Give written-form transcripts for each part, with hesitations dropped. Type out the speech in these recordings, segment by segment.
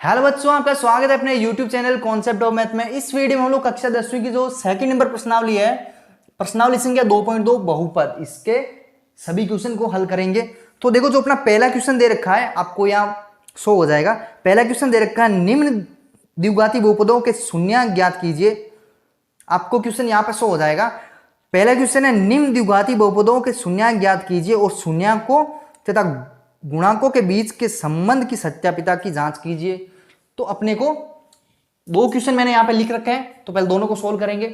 Hello बच्चों, आपका स्वागत है अपने YouTube channel concept of math में। इस वीडियो में हम लोग कक्षा 10वीं की जो सेकंड नंबर प्रश्नावली है, प्रश्नावली संख्या 2.2 बहुपद, इसके सभी क्वेश्चन को हल करेंगे। तो देखो, जो अपना पहला क्वेश्चन दे रखा है आपको यहाँ शो हो जाएगा। पहला क्वेश्चन दे रखा है, निम्न द्विघाती बहुपदों के शून्यांक ज्ञात कीजिए। आपको क्वेश्चन यहाँ पे शो हो जाएगा। पहला क्वेश्चन है, निम्न द्विघाती बहुपदों के शून्यांक ज्ञात कीजिए और शून्यांकों तथा गुणांकों के बीच के संबंध की सत्यापिता की जांच कीजिए। तो अपने को दो क्वेश्चन मैंने यहां पे लिख रखे हैं, तो पहले दोनों को सोल्व करेंगे।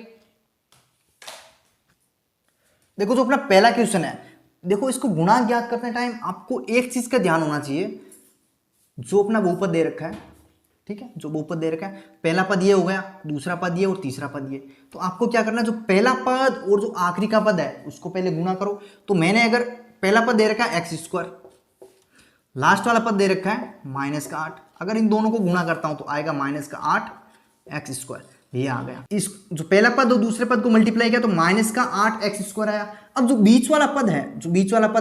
देखो, जो अपना पहला क्वेश्चन है, देखो इसको गुणांक ज्ञात करते टाइम आपको एक चीज का ध्यान होना चाहिए। जो अपना बहुपद दे रखा है, ठीक है, जो बहुपद दे रखा है, पहला पद ये हो गया, दूसरा पद ये और तीसरा पद ये। तो आपको क्या करना है, जो पहला पद और जो आखिरी का पद है उसको पहले गुणा करो। तो मैंने अगर पहला पद दे रखा है x², लास्ट वाला पद दे रखा है -8, अगर इन दोनों को गुणा करता हूं तो आएगा -8x²। ये आ गया। इस जो पहला पद और दूसरे पद को मल्टीप्लाई किया तो -8x² आया। अब जो बीच वाला पद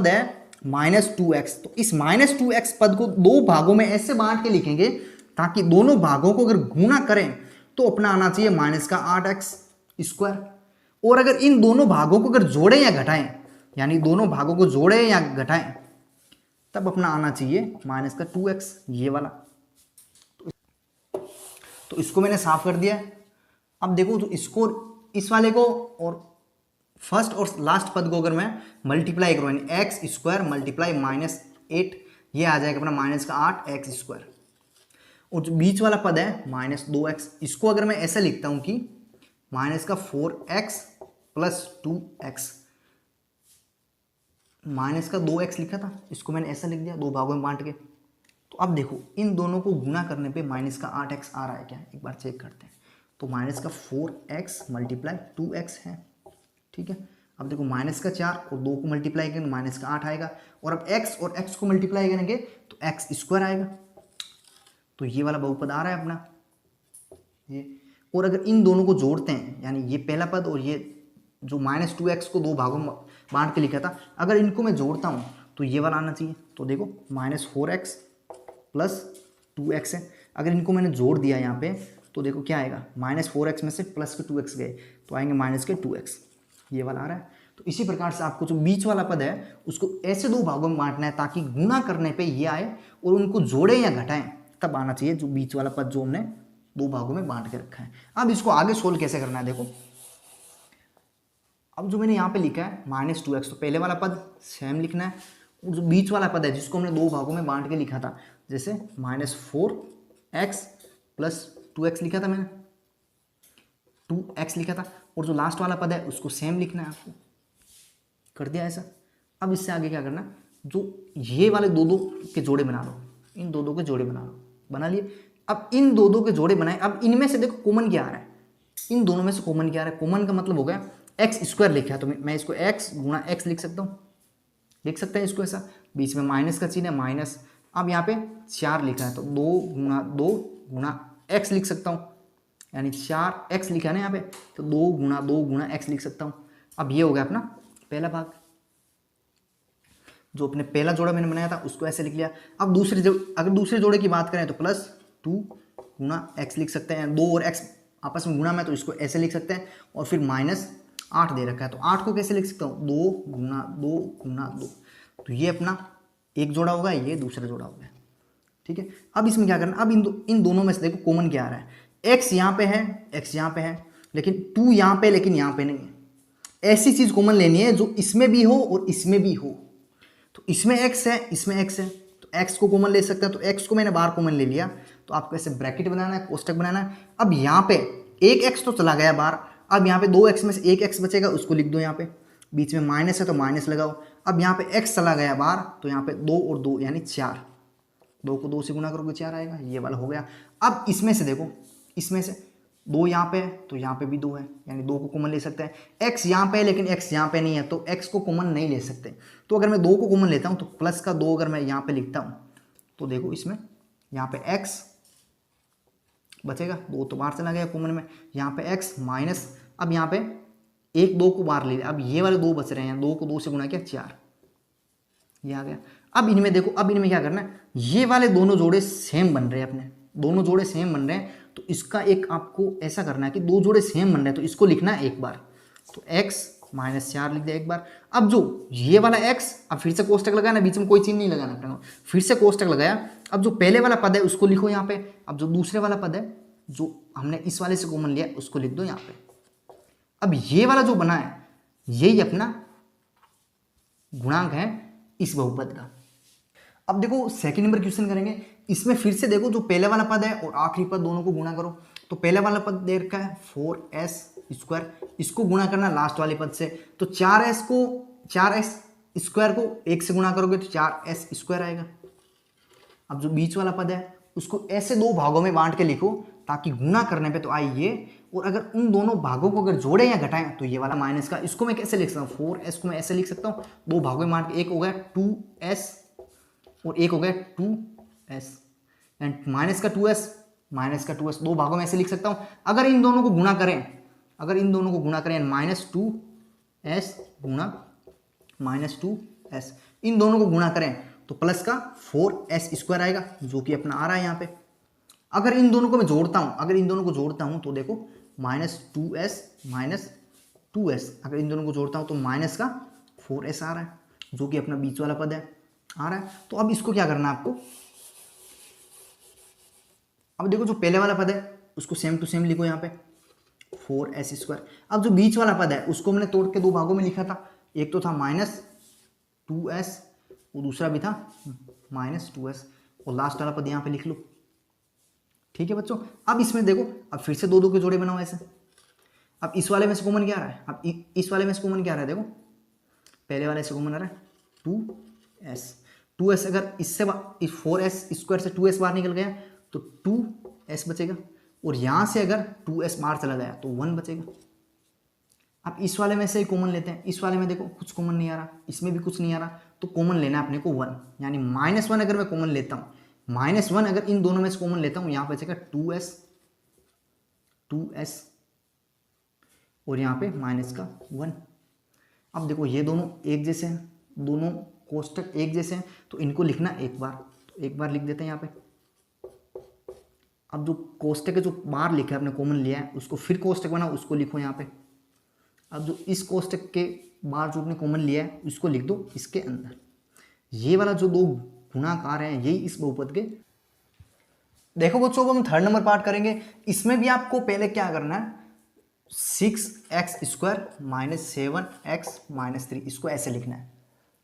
है, -2x, तो इस -2x पद को दो भागों में ऐसे बांट के लिखेंगे ताकि दोनों भागों को अगर गुणा करें तो अपना आना चाहिए -8x²। और अगर इन दोनों भागों को अगर जोड़ें या घटाएं, यानी दोनों भागों को जोड़ें या घटाएं, तब अपना आना चाहिए -2x, ये वाला। तो इसको मैंने साफ कर दिया। अब देखो, तो इसको, इस वाले को और फर्स्ट और लास्ट पद को अगर मैं मल्टीप्लाई करूँ, यानी x² मल्टीप्लाई -8, ये आ जाएगा अपना -8x²। और जो बीच वाला पद है -2x, इसको अगर मैं ऐसा लिखता हूं कि -4x + 2x, -2x लिखा था, इसको मैंने ऐसा लिख दिया दो भागों में बांट के। तो अब देखो, इन दोनों को गुणा करने पे -8x आ रहा है क्या, एक बार चेक करते हैं। तो -4x मल्टीप्लाई 2x है, ठीक है। अब देखो, -4 और 2 को मल्टीप्लाई करेंगे -8 आएगा। और अब x और x को मल्टीप्लाई करेंगे तो x² आएगा। तो ये वाला बहुपद आ रहा है अपना ये। और अगर इन दोनों को जोड़ते हैं, यानी ये पहला पद और ये जो -2x को दो भागों में बांट के लिखा था, अगर इनको मैं जोड़ता हूं तो ये वाला आना चाहिए। तो देखो, -4x + 2x है। अगर इनको मैंने जोड़ दिया यहाँ पे तो देखो क्या आएगा, -4x में से +2x गए तो आएंगे -2x, ये वाला आ रहा है। तो इसी प्रकार से आपको जो बीच वाला पद है उसको ऐसे दो भागों में बांटना है ताकि गुणा करने पे ये आए और उनको जोड़े या घटाएं तब आना चाहिए जो बीच वाला पद जो हमने दो भागों में बांट के रखा है। अब इसको आगे सोल्व कैसे करना है, देखो। अब जो मैंने यहाँ पे लिखा है -2x, तो पहले वाला पद सेम लिखना है, और जो बीच वाला पद है जिसको हमने दो भागों में बांट के लिखा था, जैसे -4x + 2x लिखा था मैंने, 2x लिखा था, और जो लास्ट वाला पद है उसको सेम लिखना है आपको। कर दिया ऐसा। अब इससे आगे क्या करना, जो ये वाले दो के जोड़े बना लो, इन दो के जोड़े बना लो, बना लिए। अब इन दो के जोड़े बनाए। अब इनमें से देखो कॉमन क्या आ रहा है, इन दोनों में से कॉमन क्या आ रहा है, कॉमन का मतलब हो गया x² लिखा है तो मैं इसको x × x लिख सकता हूँ, लिख सकते हैं इसको ऐसा। बीच में माइनस का चिन्ह है, माइनस। अब यहाँ पे 4 लिखा है तो 2 × x लिख सकता हूँ, यानी 4x लिखा है ना यहाँ पे, तो 2 × x लिख सकता हूँ। अब ये हो गया अपना पहला भाग। जो अपने पहला जोड़ा मैंने बनाया था उसको ऐसे लिख लिया। अब अगर दूसरे जोड़े की बात करें तो +2 × x लिख सकते हैं। 2 और x आपस में गुणा में तो इसको ऐसे लिख सकते हैं। और फिर -8 दे रखा है तो 8 को कैसे लिख सकता हूँ, 2 × 2। तो ये अपना एक जोड़ा होगा, ये दूसरा जोड़ा होगा, ठीक है। अब इसमें क्या करना, अब इन दोनों में से देखो कॉमन क्या आ रहा है, x यहाँ पे है, x यहाँ पे है, लेकिन 2 यहाँ पे, लेकिन यहाँ पे नहीं है। ऐसी चीज कॉमन लेनी है जो इसमें भी हो और इसमें भी हो। तो इसमें x है, इसमें x है, तो x को कॉमन ले सकते हैं। तो x को मैंने बाहर कॉमन ले लिया, तो आपको ऐसे ब्रैकेट बनाना है, कोष्टक बनाना है। अब यहाँ पे एक x तो चला गया बाहर, अब यहाँ पे 2x में से एक x बचेगा, उसको लिख दो यहाँ पे। बीच में माइनस है तो माइनस लगाओ। अब यहाँ पे x चला गया बाहर, तो यहाँ पे 2 और 2 यानी 4, 2 को 2 से गुना करोगे 4 आएगा, ये वाला हो गया। अब इसमें से देखो, इसमें से 2 यहाँ पे है तो यहाँ पे भी 2 है, यानी 2 को कॉमन ले सकते हैं। x यहाँ पे है लेकिन x यहाँ पे नहीं है तो x को कॉमन नहीं ले सकते। तो अगर मैं 2 को कॉमन लेता हूँ तो प्लस का 2 अगर मैं यहाँ पे लिखता हूँ तो देखो इसमें यहाँ पे x बचेगा, 2 तो बाहर चला गया कॉमन में, यहाँ पे x माइनस। अब यहाँ पे 1 2 को बाहर ले लिया, अब ये वाले 2 बच रहे हैं, 2 को 2 से गुना किया 4, ये आ गया। अब इनमें देखो, अब इनमें क्या करना है, ये वाले दोनों जोड़े सेम बन रहे हैं अपने, दोनों जोड़े सेम बन रहे हैं तो इसका एक आपको ऐसा करना है कि दो जोड़े सेम बन रहे हैं तो इसको लिखना है एक बार, तो x माइनस 4 लिख दिया एक बार। अब जो ये वाला x, अब फिर से कोष्टक लगाना, बीच में कोई चीज नहीं लगाना पड़ेगा, फिर से कोष्टक लगाया। अब जो पहले वाला पद है उसको लिखो यहाँ पे, अब जो दूसरे वाला पद है जो हमने इस वाले से कॉमन लिया उसको लिख दो यहाँ पे। अब ये वाला जो बना है यही अपना गुणांक है इस बहुपद का। अब देखो सेकंड नंबर क्वेश्चन करेंगे, इसमें फिर से देखो जो पहले वाला पद है और आखिरी पद दोनों को गुणा करो। तो पहले वाला पद दे रखा है 4s², इसको गुणा करना लास्ट वाले पद से, तो 4s² को 1 से गुणा करोगे तो 4s² आएगा। अब जो बीच वाला पद है उसको ऐसे दो भागों में बांट के लिखो ताकि गुणा करने पे तो आई ये, और अगर उन दोनों भागों को अगर जोड़े या घटाएं तो ये वाला माइनस का, इसको मैं कैसे लिख सकता हूँ, 4s को मैं ऐसे लिख सकता हूँ, दो भागों में बांट के, एक हो गया 2s और एक हो गया 2s, एंड माइनस का 2s दो भागों में ऐसे लिख सकता हूँ। अगर इन दोनों को गुणा करें -2s गुणा -2s, इन दोनों को गुणा करें तो प्लस का 4s² आएगा जो कि अपना आ रहा है यहाँ पे। अगर इन दोनों को मैं जोड़ता हूँ तो देखो -2s -2s, अगर इन दोनों को जोड़ता हूँ तो माइनस का 4s आ रहा है जो कि अपना बीच वाला पद है आ रहा है। तो अब इसको क्या करना है आपको, अब देखो जो पहले वाला पद है उसको सेम टू सेम लिखो यहाँ पे 4s²। अब जो बीच वाला पद है उसको मैंने तोड़ के दो भागों में लिखा था, एक तो था -2s और दूसरा भी था -2s, और लास्ट वाला पद यहाँ पे लिख लो। ठीक है बच्चों, अब इसमें देखो, अब फिर से दो दो के जोड़े बनाओ ऐसे। अब इस वाले में से कॉमन क्या आ रहा है, अब इस वाले में से कॉमन क्या आ रहा है, देखो पहले वाले से कॉमन आ रहा है 2s, अगर इससे 4s² से 2s बाहर निकल गया तो 2s बचेगा, और यहाँ से अगर 2s बाहर चला गया तो 1 बचेगा। अब इस वाले में से कॉमन लेते हैं, इस वाले में देखो कुछ कॉमन नहीं आ रहा, इसमें भी कुछ नहीं आ रहा, तो कॉमन लेना है अपने को 1, यानी -1 अगर मैं कॉमन लेता हूँ, -1 अगर इन दोनों में से कॉमन लेता हूँ, यहाँ बचेगा 2s और यहाँ पे माइनस का 1। अब देखो ये दोनों एक जैसे हैं, दोनों कोष्टक एक जैसे हैं, तो इनको लिखना एक बार, तो एक बार लिख देते हैं यहाँ पे। अब जो कोष्टक के जो बाहर लिखा है अपने कॉमन लिया है उसको फिर कोष्टक बनाओ, उसको लिखो यहाँ पे। अब जो इस कोष्टक के बाहर जो अपने कॉमन लिया है उसको लिख दो इसके अंदर। ये वाला जो दो गुणाकार हैं यही इस बहुपद के। देखो बच्चों, अब हम थर्ड नंबर पार्ट करेंगे। इसमें भी आपको पहले क्या करना है, 6x² -7x -3, इसको ऐसे लिखना है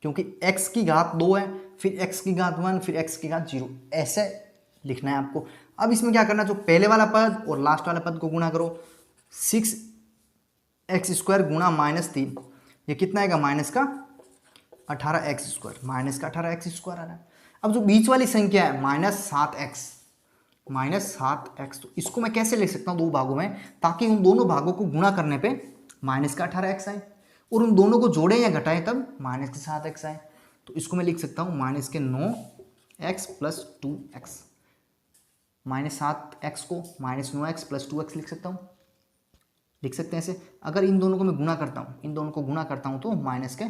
क्योंकि x की घात 2 है, फिर x की घात 1, फिर x की घात 0, ऐसे लिखना है आपको। अब इसमें क्या करना है, जो पहले वाला पद और लास्ट वाला पद को गुणा करो, 6x² गुणा -3, ये कितना आएगा, माइनस का 18x², माइनस का 18x² आ रहा है। अब जो बीच वाली संख्या है -7x, तो इसको मैं कैसे लिख सकता हूँ दो भागों में, ताकि उन दोनों भागों को गुणा करने पे माइनस का 18x आए, और उन दोनों को जोड़े या घटाए तब माइनस के 7x आए। तो इसको मैं लिख सकता हूँ -9x + 2x, -7x को -9x + 2x लिख सकता हूँ, लिख सकते हैं ऐसे। अगर इन दोनों को मैं गुणा करता हूँ तो माइनस के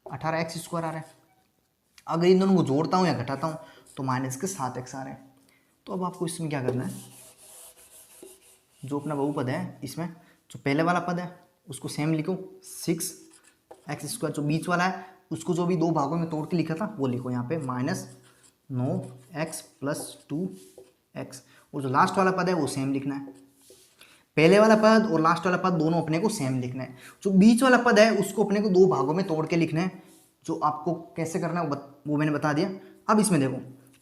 18x² आ रहा है। अगर इन दोनों को जोड़ता हूँ या घटाता हूँ तो माइनस के 7x आ रहे हैं। तो अब आपको इसमें क्या करना है, जो अपना बहुपद है इसमें जो पहले वाला पद है उसको सेम लिखो, 6x², जो बीच वाला है उसको जो भी दो भागों में तोड़ के लिखा था वो लिखो यहाँ पे, -9x + 2x, और जो लास्ट वाला पद है वो सेम लिखना है। पहले वाला पद और लास्ट वाला पद दोनों अपने को सेम लिखना है। जो बीच वाला पद है उसको अपने को दो भागों में तोड़ के लिखना है, जो आपको कैसे करना है वो मैंने बता दिया। अब इसमें देखो,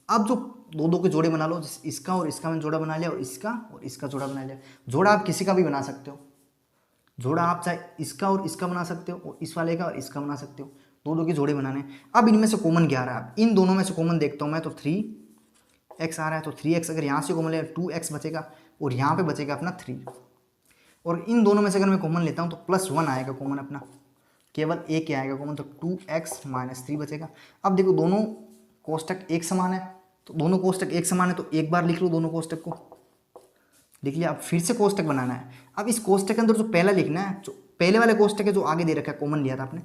अब जो दो दो के जोड़े बना लो, इसका और इसका मैंने जोड़ा बना लिया, और इसका जोड़ा बना लिया। जोड़ा आप किसी का भी बना सकते हो, जोड़ा आप चाहे इसका और इसका बना सकते हो, और इस वाले का और इसका बना सकते हो, दो दो के जोड़े बनाने। अब इनमें से कॉमन क्या आ रहा है, अब इन दोनों में से कॉमन देखता हूँ मैं, तो 3x आ रहा है, तो 3x अगर यहाँ से कॉमन ले 2x बचेगा, और यहाँ पे बचेगा अपना 3, और इन दोनों में से अगर मैं कॉमन लेता हूँ तो +1 आएगा कॉमन अपना, केवल एक ही आएगा कॉमन, तो 2x - 3 बचेगा। अब देखो दोनों कोष्टक एक समान है, तो दोनों कोष्टक एक समान है तो एक बार लिख लो, दोनों कोष्टक को लिख लिया। अब फिर से कोष्टक बनाना है। अब इस कोष्टक के अंदर जो पहला लिखना है, जो पहले वाले कोष्टक है जो आगे दे रखा है, कॉमन लिया था आपने,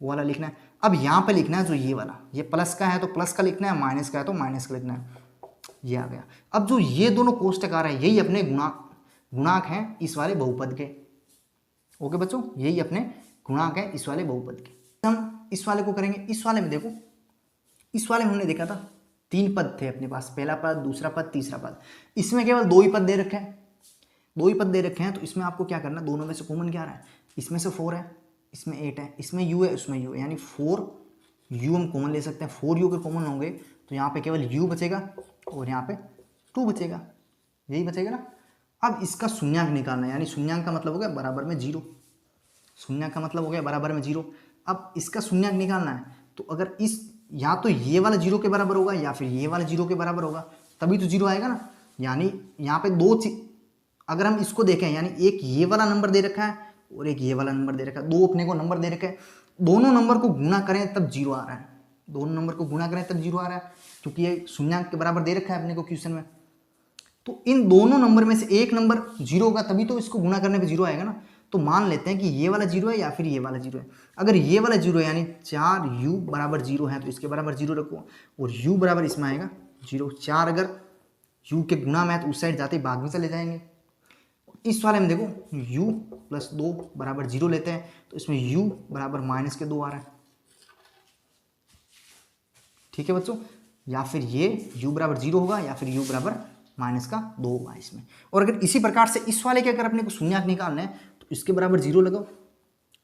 वो वाला लिखना है। अब यहाँ पे लिखना है जो ये वाला, ये प्लस का है तो प्लस का लिखना है, माइनस का है तो माइनस का लिखना है। ये आ गया। अब जो ये दोनों कोष्टक आ रहे हैं यही अपने गुणांक हैं इस वाले बहुपद के। ओके बच्चों, यही अपने गुणांक है इस वाले बहुपद के। हम इस वाले को करेंगे। इस वाले में देखो, इस वाले में हमने देखा था 3 पद थे अपने पास, पहला पद, दूसरा पद, तीसरा पद। इसमें केवल 2 ही पद दे रखे हैं, 2 ही पद दे रखे हैं। तो इसमें आपको क्या करना है, दोनों में से कॉमन क्या आ रहा है, इसमें से 4 है, इसमें 8 है, इसमें u है, उसमें u है, यानी 4u हम कॉमन ले सकते हैं। 4u अगर कॉमन होंगे तो यहाँ पे केवल u बचेगा और यहाँ पे 2 बचेगा, यही बचेगा ना। अब इसका शून्यांक निकालना है, यानी शून्यांक का मतलब हो गया बराबर में 0, शून्यांक का मतलब हो गया बराबर में 0। अब इसका शून्यांक निकालना है तो अगर इस या तो ये वाला 0 के बराबर होगा या फिर ये वाला 0 के बराबर होगा, तभी तो 0 आएगा ना। यानी यहाँ पे अगर हम इसको देखें, यानी एक ये वाला नंबर दे रखा है और एक ये वाला नंबर दे रखा है, 2 अपने को नंबर दे रखा है, दोनों नंबर को गुणा करें तब 0 आ रहा है, दोनों नंबर को गुणा करें तब 0 आ रहा है, क्योंकि ये शून्यांक के बराबर दे रखा है अपने को क्वेश्चन में। तो इन दोनों नंबर में से एक नंबर 0 होगा तभी तो इसको गुणा करने पे 0 आएगा ना। तो मान लेते हैं कि ये वाला 0 है या फिर ये वाला 0 है। अगर ये वाला 0 है यानी 4u बराबर 0 है तो इसके बराबर 0 रखो और u बराबर इसमें आएगा 0। 4 अगर u के गुणा में है तो उस साइड जाते ही भाग में चले जाएंगे। इस वाले में देखो u + 2 बराबर 0 लेते हैं तो इसमें u बराबर -2 आ रहा है। ठीक है बच्चों, या फिर ये u बराबर 0 होगा या फिर u बराबर -2 होगा इसमें। और अगर इसी प्रकार से इस वाले के अगर अपने को शून्यांक निकालना है तो इसके बराबर 0 लगाओ,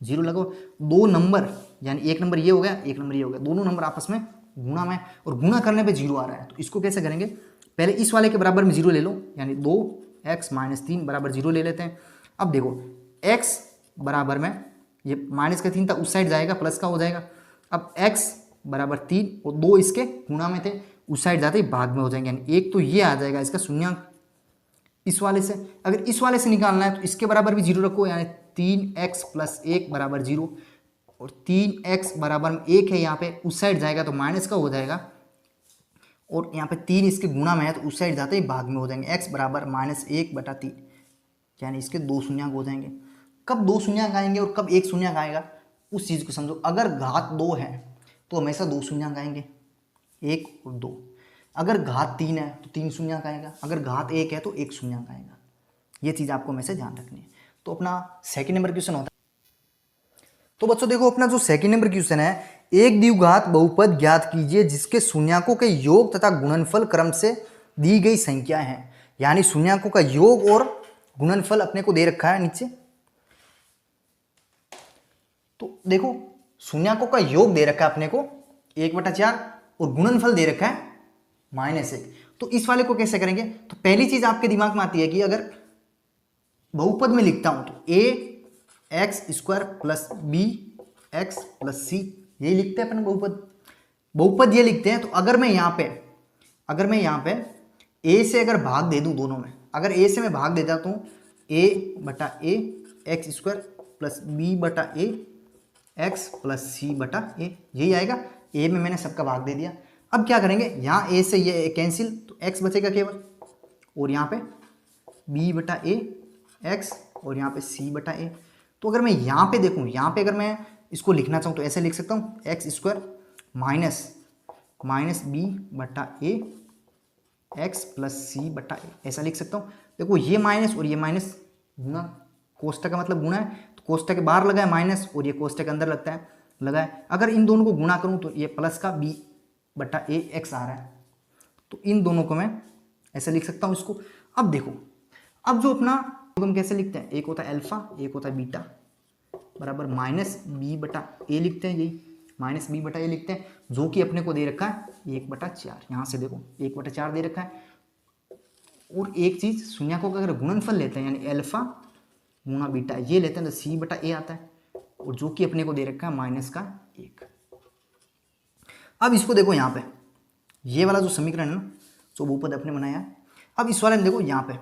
0 लगाओ। 2 नंबर यानी एक नंबर ये हो गया, एक नंबर ये हो गया, दोनों नंबर आपस में गुणा में, और गुणा करने पे 0 आ रहा है। तो इसको कैसे करेंगे, पहले इस वाले के बराबर में 0 ले लो, यानी 2x - 3 बराबर 0 ले लेते हैं। अब देखो x बराबर में ये -3 था, उस साइड जाएगा प्लस का हो जाएगा। अब x बराबर 3 और 2 इसके गुणा में थे, उस साइड जाते ही भाग में हो जाएंगे, यानी एक तो ये आ जाएगा इसका शून्यांक इस वाले से। अगर इस वाले से निकालना है तो इसके बराबर भी 0 रखो, यानी 3x + 1 बराबर 0, और 3x बराबर में 1 है यहाँ पे, उस साइड जाएगा तो माइनस का हो जाएगा, और यहाँ पे 3 इसके गुणा में है तो उस साइड जाते ही भाग में हो जाएंगे। x बराबर -1/3, यानी इसके 2 शून्यांक हो जाएंगे। कब 2 शून्यांक आएंगे और कब 1 शून्यांक आएगा उस चीज़ को समझो। अगर घात 2 है तो हमेशा 2 शून्यांक आएंगे, 1 और 2। अगर घात 3 है तो 3 शून्यांक आएगा, अगर घात 1 है तो 1 शून्यांक आएगा। ये चीज़ आपको हमेशा ध्यान रखनी है। तो अपना सेकंड नंबर क्वेश्चन होता है। तो बच्चों देखो अपना जो सेकंड नंबर क्वेश्चन है, एक द्विघात बहुपद ज्ञात कीजिए जिसके शून्यांकों के योग तथा गुणनफल क्रम से दी गई संख्या है। यानी शून्यांकों का योग और गुणनफल अपने को दे रखा है नीचे। तो देखो शून्यांकों का योग दे रखा है अपने को 1/4 और गुणनफल दे रखा है -1। तो इस वाले को कैसे करेंगे, तो पहली चीज आपके दिमाग में आती है कि अगर बहुपद में लिखता हूं तो ax² + bx + c, यही लिखते हैं अपन बहुपद ये लिखते हैं। तो अगर मैं यहाँ पे a से अगर भाग दे दूं दोनों में, अगर a से मैं भाग दे देता हूँ a/a x² + b/a x + c/a, यही आएगा। a में मैंने सबका भाग दे दिया। अब क्या करेंगे, यहाँ a से ये कैंसिल तो x बचेगा केवल, और यहाँ पे b/a x और यहाँ पे c/a। तो अगर मैं यहाँ पे देखूँ, यहाँ पे अगर मैं इसको लिखना चाहूँ तो ऐसे लिख सकता हूँ x² -b/a x + c/a, ऐसा लिख सकता हूँ। देखो ये माइनस और ये माइनस गुणा, कोष्टक का मतलब गुणा है, तो कोष्टक के बाहर लगा है माइनस और ये कोष्टक के अंदर लगा है। अगर इन दोनों को गुणा करूँ तो ये प्लस का b/a x आ रहा है, तो इन दोनों को मैं ऐसे लिख सकता हूँ इसको। अब देखो, अब जो अपना हम कैसे लिखते हैं, एक होता है अल्फा, एक होता है बीटा, बराबर -b/a लिखते हैं, यही -b/a लिखते हैं, जो कि अपने को दे रखा है 1/4। यहाँ से देखो 1/4 दे रखा है। और एक चीज शून्यांकों का अगर गुणनफल लेते हैं यानी अल्फा गुणा बीटा ये लेते हैं तो c/a आता है, और जो कि अपने को दे रखा है -1। अब इसको देखो यहाँ पे ये वाला जो समीकरण है ना, जो बहुपद अपने बनाया है, अब इस वाले में देखो यहाँ पे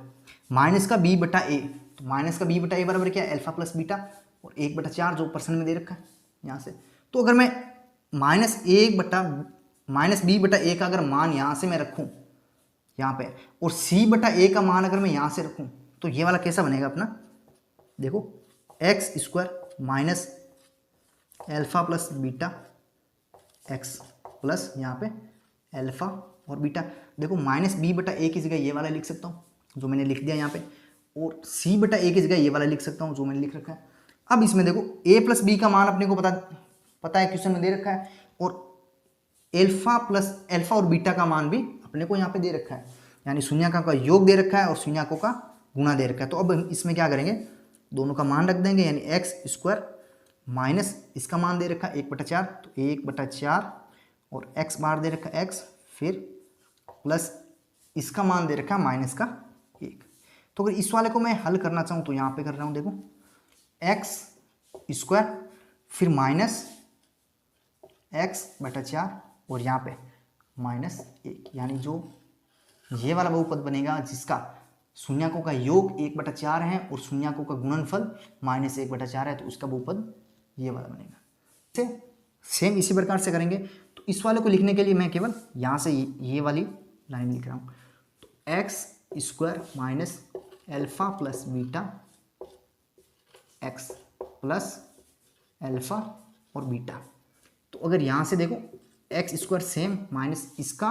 -b/a, तो -b/a बराबर क्या है, अल्फा + बीटा, और 1/4 जो परसेंट में दे रखा है यहाँ से। तो अगर मैं -b/a का अगर मान यहाँ से मैं रखूँ यहाँ पे, और c/a का मान अगर मैं यहाँ से रखूँ, तो ये वाला कैसा बनेगा अपना, देखो x² - alpha + beta x plus यहाँ पे अल्फा और बीटा। देखो माइनस बी बटा ए की जगह ये वाला लिख सकता हूँ जो मैंने लिख दिया यहाँ पे, और सी बटा ए की जगह ये वाला लिख सकता हूँ जो मैंने लिख रखा है। अब इसमें देखो ए प्लस बी का मान अपने को पता है, क्वेश्चन में दे रखा है, और अल्फा और बीटा का मान भी अपने को यहाँ पे दे रखा है, यानी शून्यकों का योग दे रखा है और शून्यकों का गुणा दे रखा है। तो अब इसमें क्या करेंगे, दोनों का मान रख देंगे, यानी एक्स स्क्वायर माइनस इसका मान दे रखा है 1/4, तो 1/4 और एक्स बार दे रखा है एक्स, फिर प्लस इसका मान दे रखा है माइनस का 1। तो अगर इस वाले को मैं हल करना चाहूँ तो यहाँ पे कर रहा हूँ, देखो एक्स स्क्वायर फिर माइनस x/4 और यहाँ पे -1, यानी जो ये वाला बहुपद बनेगा जिसका शून्यकों का योग 1/4 है और शून्यकों का गुणनफल -1/4 है, तो उसका बहुपद ये वाला बनेगा। सेम इसी प्रकार से करेंगे। तो इस वाले को लिखने के लिए मैं केवल यहाँ से ये वाली लाइन लिख रहा हूँ, तो x square minus alpha plus beta x plus alpha और बीटा। तो अगर यहाँ से देखो एक्स स्क्वायर सेम माइनस इसका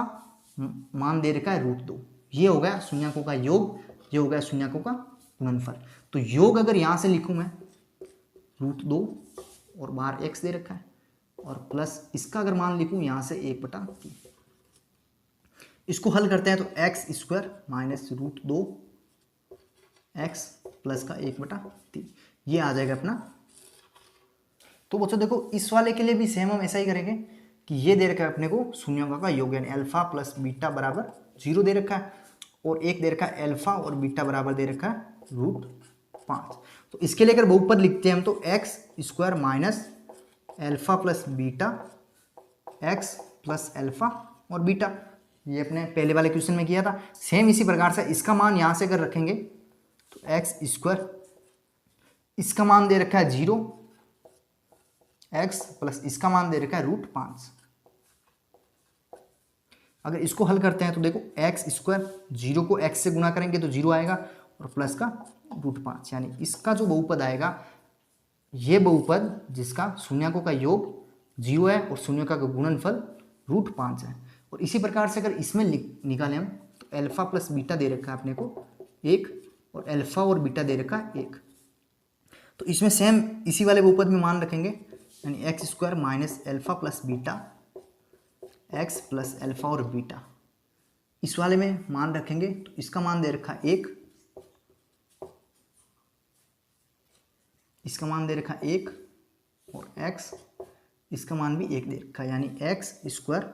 मान दे रखा है √2, ये हो गया शून्यकों का योग, ये हो गया शून्यकों का गुणनफल। तो योग अगर यहाँ से लिखूँ मैं √2 और बाहर एक्स दे रखा है, और प्लस इसका अगर मान लिखूँ यहाँ से 1/3। इसको हल करते हैं तो x square minus √2 x plus का 1/3 ये आ जाएगा अपना। तो बच्चों देखो इस वाले के लिए भी सेम हम ऐसा ही करेंगे कि ये दे रखा है अपने को शून्यों का योग, यानी अल्फा प्लस बीटा बराबर 0 दे रखा है, और एक दे रखा है अल्फा और बीटा बराबर दे रखा है √5। तो इसके लिए अगर बहुपद लिखते हैं हम तो x square minus alpha plus beta x plus alpha और बीटा, ये अपने पहले वाले क्वेश्चन में किया था। सेम इसी प्रकार से इसका मान यहाँ से अगर रखेंगे तो एक्स स्क्वायर, इसका मान दे रखा है 0 एक्स प्लस इसका मान दे रखा है √5। अगर इसको हल करते हैं तो देखो एक्स स्क्वायर 0 को x से गुना करेंगे तो 0 आएगा, और प्लस का √5, यानी इसका जो बहुपद आएगा ये बहुपद जिसका शून्यकों का योग 0 है और शून्यकों का गुणनफल √5 है। और इसी प्रकार से अगर इसमें निकालें हम तो अल्फा प्लस बीटा दे रखा है अपने को 1 और अल्फा और बीटा दे रखा है 1। तो इसमें सेम इसी वाले बहुपद में मान रखेंगे, यानी x square minus alpha plus beta x plus alpha और बीटा, इस वाले में मान रखेंगे तो इसका मान दे रखा 1, इसका मान दे रखा 1 और x इसका मान भी 1 दे रखा, यानी x square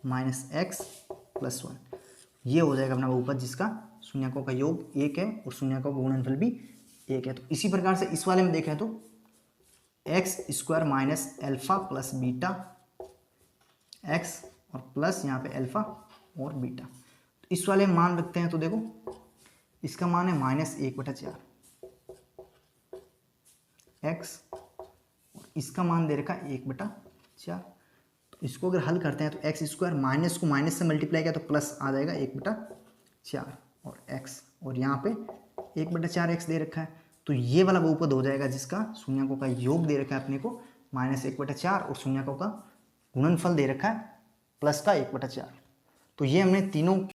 minus x plus 1 ये हो जाएगा अपना बहुपद जिसका शून्यकों का योग 1 है और शून्यकों का गुणनफल भी 1 है। तो इसी प्रकार से इस वाले में देखें तो x square minus alpha plus beta x और प्लस यहाँ पे अल्फा और बीटा, तो इस वाले में मान रखते हैं तो देखो इसका मान है -1/4 एक्स और इसका मान दे रखा 1/4। तो इसको अगर हल करते हैं तो एक्स स्क्वायर माइनस को माइनस से मल्टीप्लाई किया तो प्लस आ जाएगा 1/4 और एक्स, और यहाँ पे 1/4 एक्स दे रखा है, तो ये वाला बहुपद हो जाएगा जिसका शून्यकों का योग दे रखा है अपने को -1/4 और शून्यकों का गुणनफल दे रखा है प्लस का 1/4। तो ये हमने तीनों